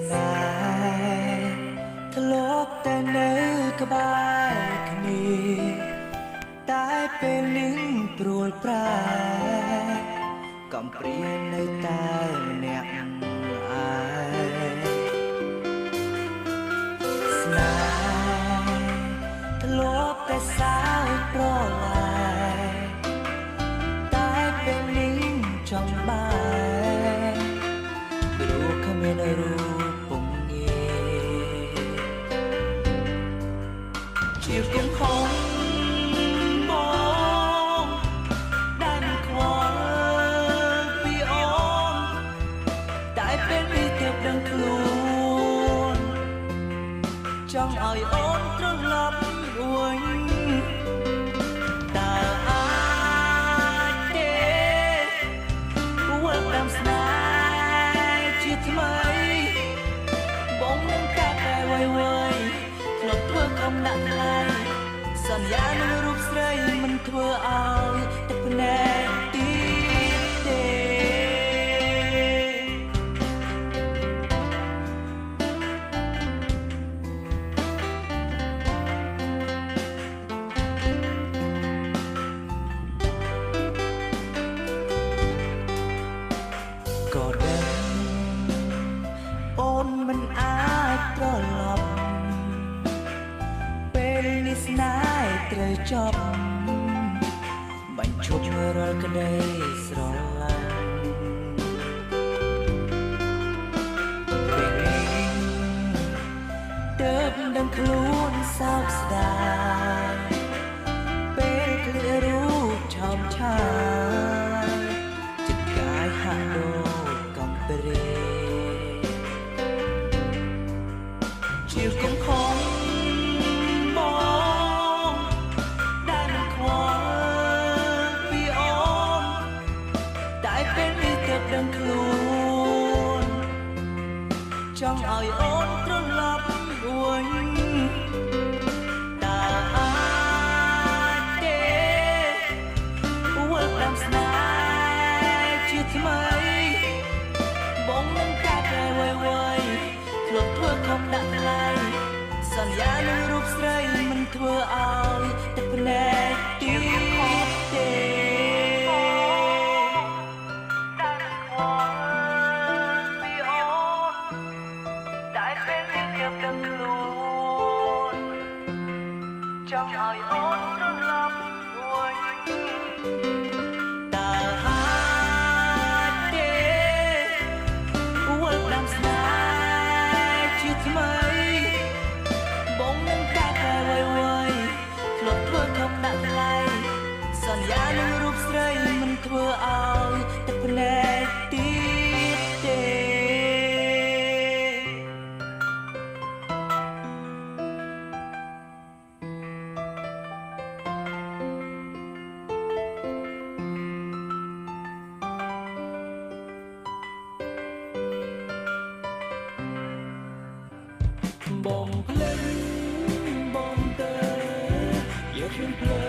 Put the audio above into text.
ស្នេហ៍ធ្លាប់តែនៅក្បែរគ្នាតែពេលនេះព្រួលប្រែកំព្រានៅតែម្នាក់ឯងស្នេហ៍ធ្លាប់តែសើចប្រឡាយតែពេលនេះចង់បាយព្រោះគ្មានរូបពងងាជាគំហងបងដែលមិនខ្វល់ពីអូនតែពេលនេះទើបដឹងខ្លួនចង់ឲ្យអូនត្រឡប់វិញតើអាចទេវិលតាមស្នេហ៍ជាថ្មីបងនឹងកាត់តែវៃវៃធ្លាប់ធ្វើខំដាក់ថ្លៃសន្យានឹងរូបស្រីមិនធ្វើឲ្យទឹកភ្នែកទៀតទេក៏ដឹងអូនមិនអាចត្រឡប់ពេលនេះស្នេហ៍ត្រូវចប់បញ្ឈប់រាល់ក្តីស្រឡាញ់ពេលនេះទើបដឹងខ្លួនសោកស្ដាយពេលឃ្លារូបឆោមឆាយចិត្តកាយហាក់ដូចកំព្រាជាគំហងបងដែលមិនខ្វល់ពីអូនតែពេលនេះទើបដឹងខ្លួនចង់ឲ្យអូនត្រឡប់វិញតើអាចទេវិលតាមស្នេហ៍ជាថ្មីបងនឹងកាត់តែវៃវៃធ្លាប់ធ្វើខំដាក់ថ្លៃសន្យានឹងរូបស្រីមិនធ្វើឲ្យទឹកភ្នែកទៀតទេតែខ្វល់ពីអូនតែពេលនេះទើបដឹងខ្លួនចង់ឲ្យអូនត្រឡប់វិញតើអាចទេវិលតាមស្នេហ៍ជាថ្មីបងនឹងកាត់តែវៃវៃធ្លាប់ធ្វើខំដាក់ថ្លៃសន្យានឹងរូបស្រីមិនធ្វើឲ្យទឹកភ្នែកទៀតទេបងភ្លេងបងទៅយកខ្ញុំភ្លើ